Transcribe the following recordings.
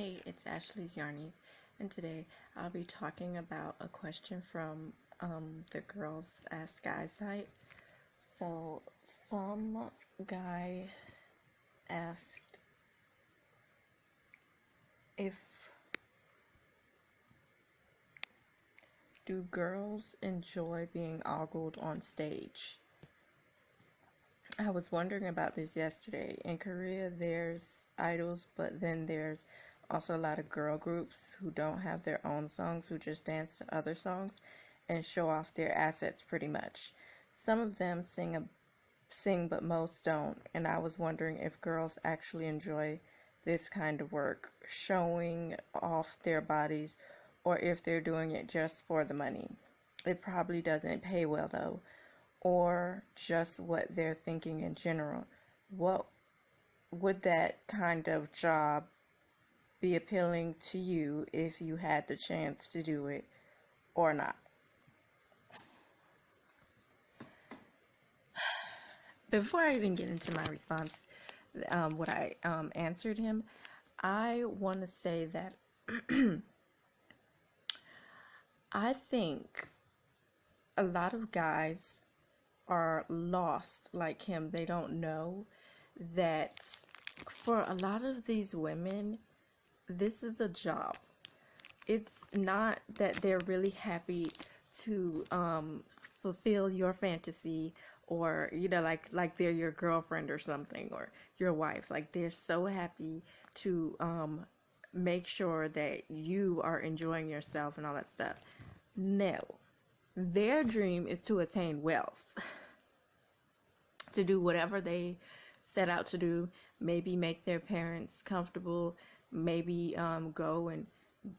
Hey, it's Ashley's Yarnies, and today I'll be talking about a question from the Girls Ask Guys site. So, some guy asked if do girls enjoy being ogled on stage? I was wondering about this yesterday. In Korea, there's idols, but then there's also a lot of girl groups who don't have their own songs, who just dance to other songs and show off their assets pretty much. Some of them sing, but most don't. And I was wondering if girls actually enjoy this kind of work, showing off their bodies, or if they're doing it just for the money. It probably doesn't pay well though, or just what they're thinking in general. What would that kind of job be appealing to you if you had the chance to do it or not? Before I even get into my response, what I answered him, I want to say that I think a lot of guys are lost like him. They don't know that for a lot of these women, this is a job. It's not that they're really happy to fulfill your fantasy, or like they're your girlfriend or something, or your wife. Like, they're so happy to make sure that you are enjoying yourself and all that stuff. No, their dream is to attain wealth, to do whatever they set out to do. Maybe make their parents comfortable, maybe go and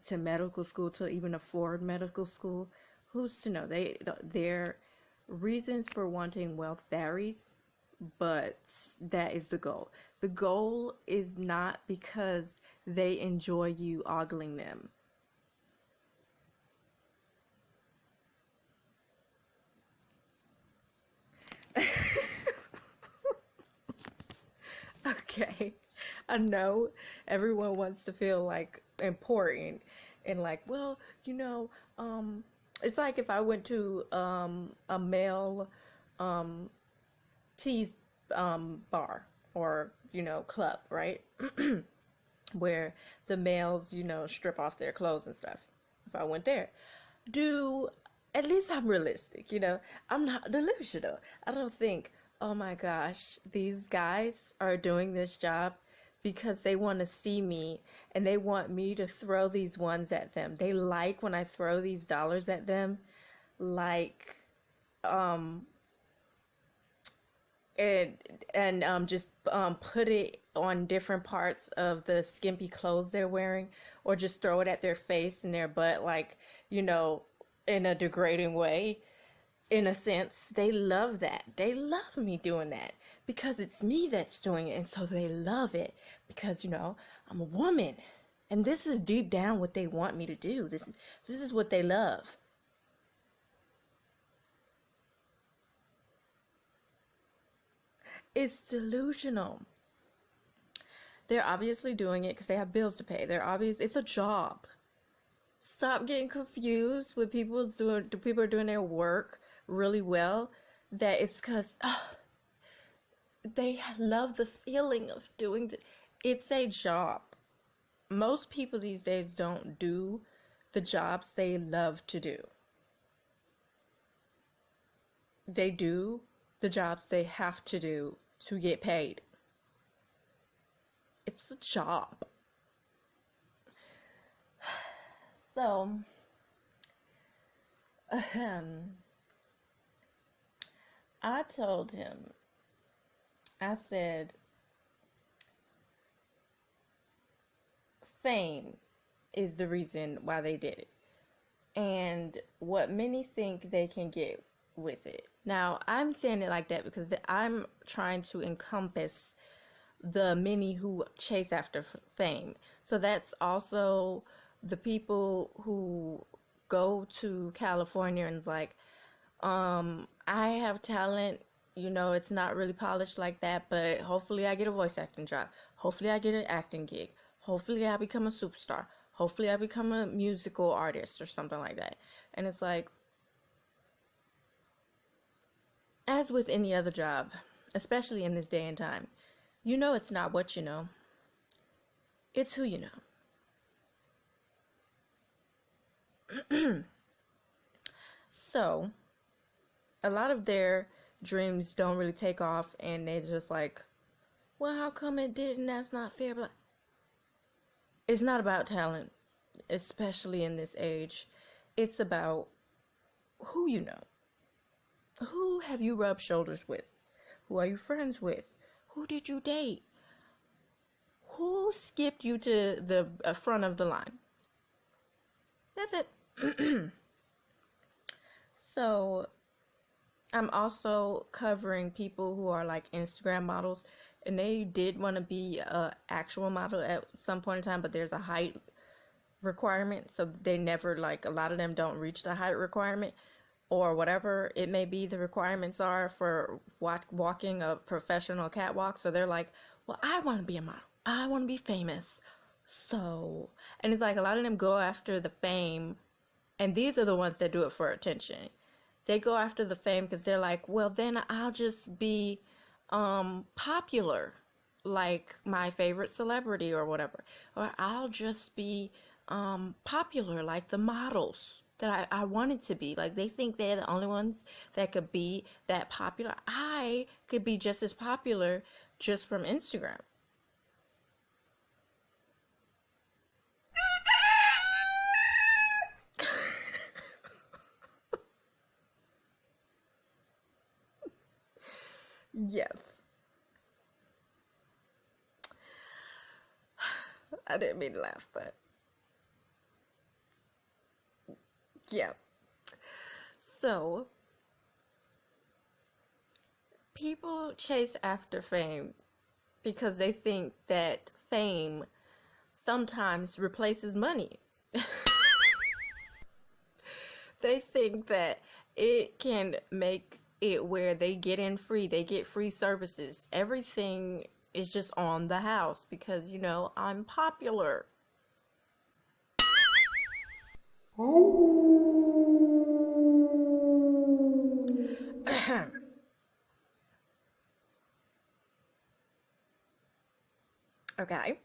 to medical school, to even afford medical school. Who's to know? Their reasons for wanting wealth varies, but that is the goal. The goal is not because they enjoy you ogling them. Okay, I know everyone wants to feel like important and like, well, it's like if I went to a male um, tease bar, or club, right? Where the males, strip off their clothes and stuff. If I went there, do at least I'm realistic, I'm not delusional. I don't think, oh my gosh, these guys are doing this job because they want to see me and they want me to throw these ones at them. They like when I throw these dollars at them, like um and just put it on different parts of the skimpy clothes they're wearing, or just throw it at their face and their butt, like, in a degrading way. In a sense, they love that. They love me doing that because it's me that's doing it, and so they love it because I'm a woman, and this is deep down what they want me to do. This is what they love. It's delusional. They're obviously doing it because they have bills to pay. It's a job. Stop getting confused with people are doing their work really well, that it's because they love the feeling of doing it's a job. Most people these days don't do the jobs they love to do. They do the jobs they have to do to get paid. It's a job. So, I told him, I said, fame is the reason why they did it, and what many think they can get with it. Now, I'm saying it like that because I'm trying to encompass the many who chase after fame. So that's also the people who go to California and is like, I have talent, it's not really polished like that, but hopefully I get a voice acting job. Hopefully I get an acting gig. Hopefully I become a superstar. Hopefully I become a musical artist or something like that. And it's like, as with any other job, especially in this day and time, you know it's not what you know, it's who you know. So, a lot of their dreams don't really take off, and they're just like, well, how come it didn't? That's not fair. But it's not about talent, especially in this age. It's about who you know. Who have you rubbed shoulders with? Who are you friends with? Who did you date? Who skipped you to the front of the line? That's it. So, I'm also covering people who are like Instagram models, and they did want to be a actual model at some point in time, but there's a height requirement, so they never, like, a lot of them don't reach the height requirement, or whatever it may be the requirements are for walking a professional catwalk. So they're like, well, I want to be a model, I want to be famous. So, and it's like a lot of them go after the fame, and these are the ones that do it for attention. They go after the fame because they're like, well, then I'll just be popular like my favorite celebrity or whatever. Or I'll just be popular like the models that I wanted to be. Like, they think they're the only ones that could be that popular. I could be just as popular just from Instagram. Yes. I didn't mean to laugh, but yeah. So, people chase after fame because they think that fame sometimes replaces money. They think that it can make it where they get in free, they get free services. Everything is just on the house because, I'm popular. Okay.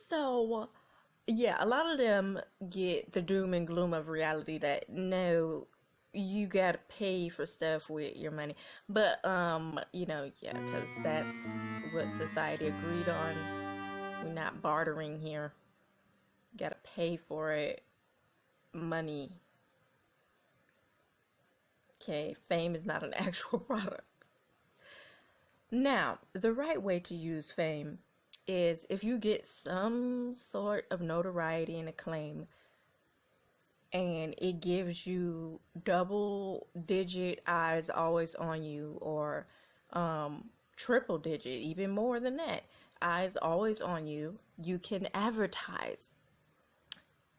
So, yeah, a lot of them get the doom and gloom of reality that no, you gotta pay for stuff with your money. But, yeah, because that's what society agreed on. We're not bartering here. You gotta pay for it. Money. Okay, fame is not an actual product. Now, the right way to use fame is if you get some sort of notoriety and acclaim, and it gives you double digit eyes always on you, or triple digit, even more than that, eyes always on you, you can advertise.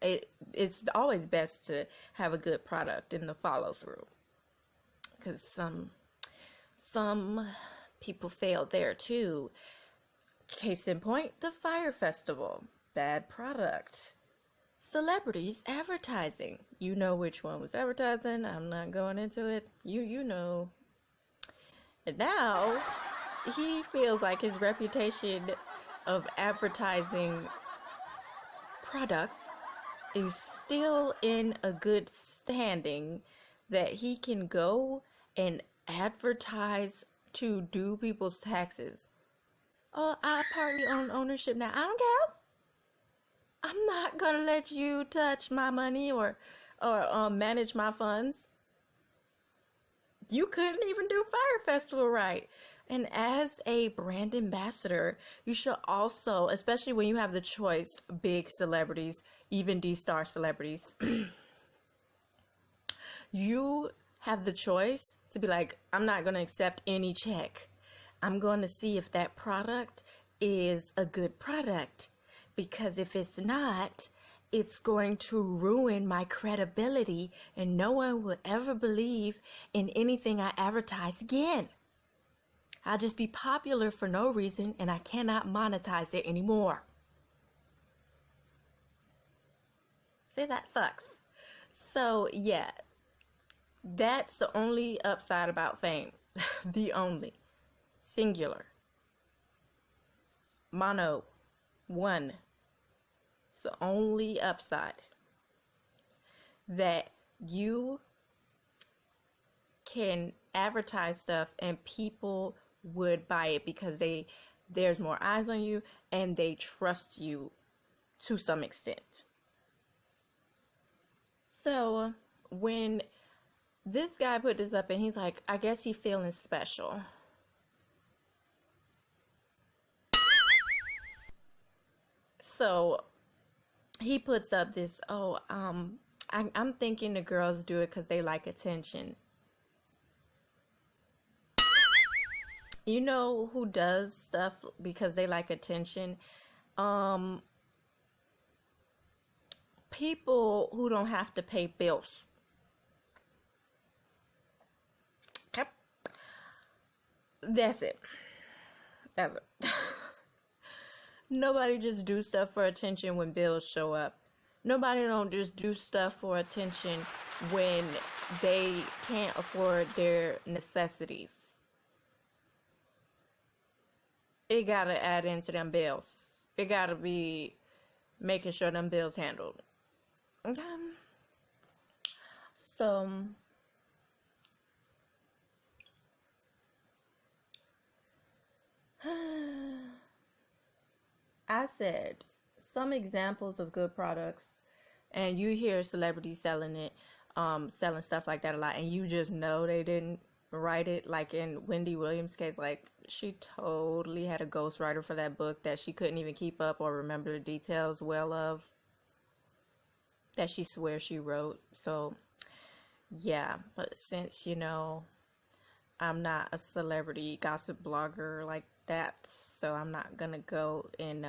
It's always best to have a good product in the follow through, because some people failed there too. Case in point, the Fire Festival. Bad product. Celebrities advertising. You know which one was advertising. I'm not going into it. You know. And now he feels like his reputation of advertising products is still in a good standing, that he can go and advertise to do people's taxes. Oh, I partly own ownership now. I don't care. I'm not gonna let you touch my money or manage my funds. You couldn't even do Fire Festival right. And as a brand ambassador, you should also, especially when you have the choice, big celebrities, even D-star celebrities, you have the choice to be like, I'm not going to accept any check. I'm going to see if that product is a good product. Because if it's not, it's going to ruin my credibility, and no one will ever believe in anything I advertise again. I'll just be popular for no reason, and I cannot monetize it anymore. See, that sucks. So, yeah, that's the only upside about fame. The only. Singular. Mono. One. It's the only upside. That you can advertise stuff and people would buy it because there's more eyes on you and they trust you to some extent. So when this guy put this up and he's like, I guess he feeling special. So he puts up this, I'm thinking the girls do it because they like attention. You know who does stuff because they like attention? Um, People who don't have to pay bills. Okay. That's it. That's it. Nobody just do stuff for attention when bills show up. Nobody don't just do stuff for attention when they can't afford their necessities. It gotta add into them bills. It gotta be making sure them bills handled. So I said some examples of good products, and you hear celebrities selling it, selling stuff like that a lot, and you just know they didn't write it. Like in Wendy Williams' case, like she totally had a ghostwriter for that book that she couldn't even keep up or remember the details well of, that she swears she wrote. So yeah, but since I'm not a celebrity gossip blogger like that, so I'm not gonna go and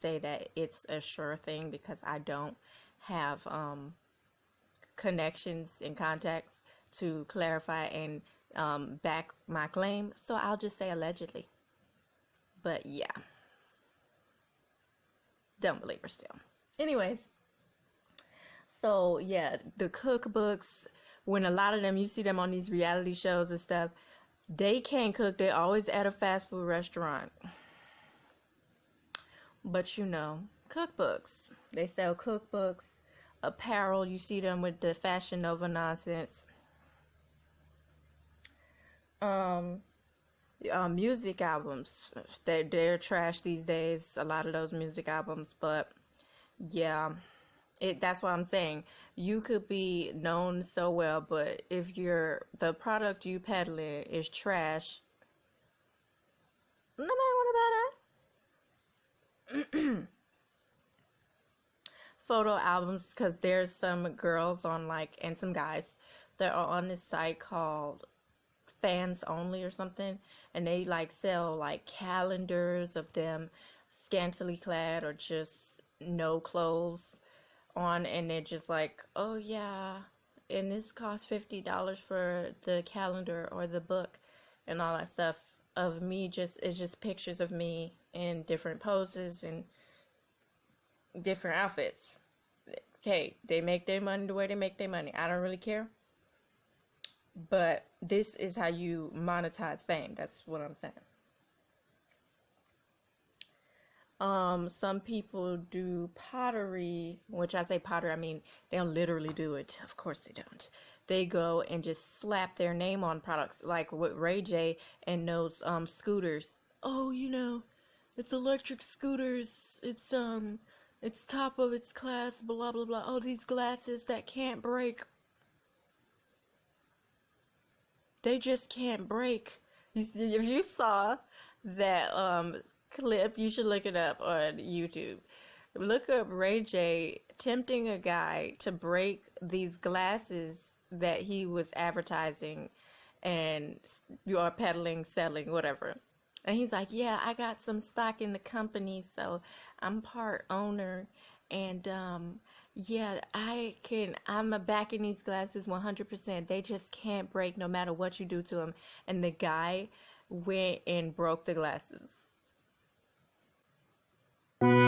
say that it's a sure thing because I don't have connections and contacts to clarify and back my claim. So I'll just say allegedly. But yeah, don't believe her still. Anyways, so yeah, the cookbooks, when a lot of them, you see them on these reality shows and stuff, they can't cook. They always at a fast food restaurant. But cookbooks. They sell cookbooks, apparel. You see them with the Fashion Nova nonsense. Music albums. They're trash these days. A lot of those music albums, but yeah. That's what I'm saying. You could be known so well, but if the product you peddling is trash, nobody want to buy that. Photo albums, because there's some girls on and some guys that are on this site called Fans Only or something, and they sell calendars of them scantily clad or just no clothes on, and they're just oh yeah, and this costs $50 for the calendar or the book and all that stuff of me. It's just pictures of me in different poses and different outfits. Okay, they make their money the way they make their money. I don't really care, but this is how you monetize fame. That's what I'm saying. Some people do pottery, which I say pottery, I mean, they don't literally do it. Of course they don't. They go and just slap their name on products, like with Ray J and those, scooters. Oh, it's electric scooters. It's top of its class, blah, blah, blah. Oh, these glasses that can't break. They just can't break. If you saw that, clip, you should look it up on YouTube. Look up Ray J tempting a guy to break these glasses that he was advertising and you are peddling, selling, whatever. And he's like, yeah, I got some stock in the company, so I'm part owner, and yeah, I'm backing these glasses 100%. They just can't break no matter what you do to them. And the guy went and broke the glasses. Bad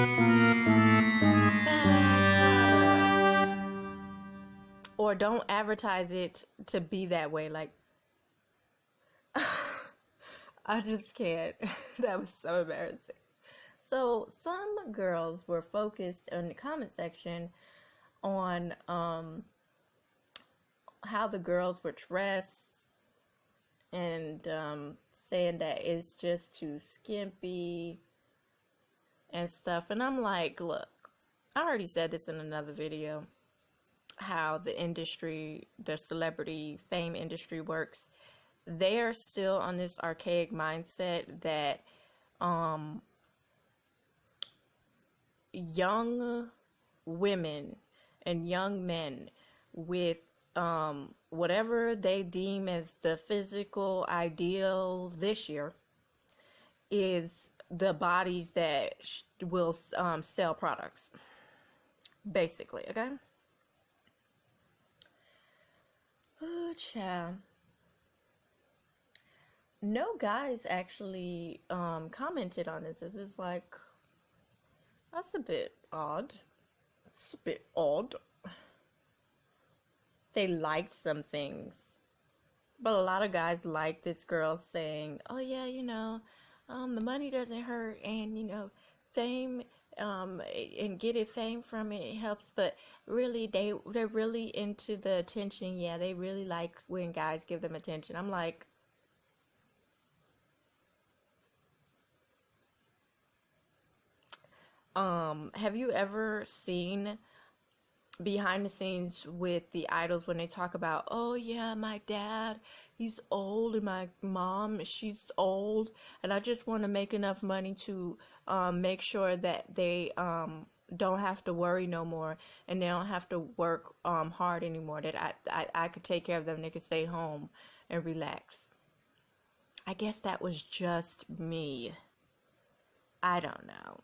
or don't advertise it to be that way. Like, I just can't. That was so embarrassing. So some girls were focused in the comment section on how the girls were dressed and saying that it's just too skimpy and stuff. And I'm like, look, I already said this in another video, how the industry, the celebrity fame industry works. They're still on this archaic mindset that young women and young men with whatever they deem as the physical ideal this year is the bodies that will sell products, basically. Okay. Oh, child. No guys actually commented on this. This is like, that's a bit odd. It's a bit odd. They liked some things, but a lot of guys like this girl saying, "Oh yeah, the money doesn't hurt, and fame, and getting fame from it helps." But really, they're really into the attention. Yeah, they really like when guys give them attention. I'm like, have you ever seen behind the scenes with the idols when they talk about, oh yeah, my dad, he's old, and my mom, she's old, and I just want to make enough money to make sure that they don't have to worry no more, and they don't have to work hard anymore, that I could take care of them, they could stay home and relax. I guess that was just me. I don't know.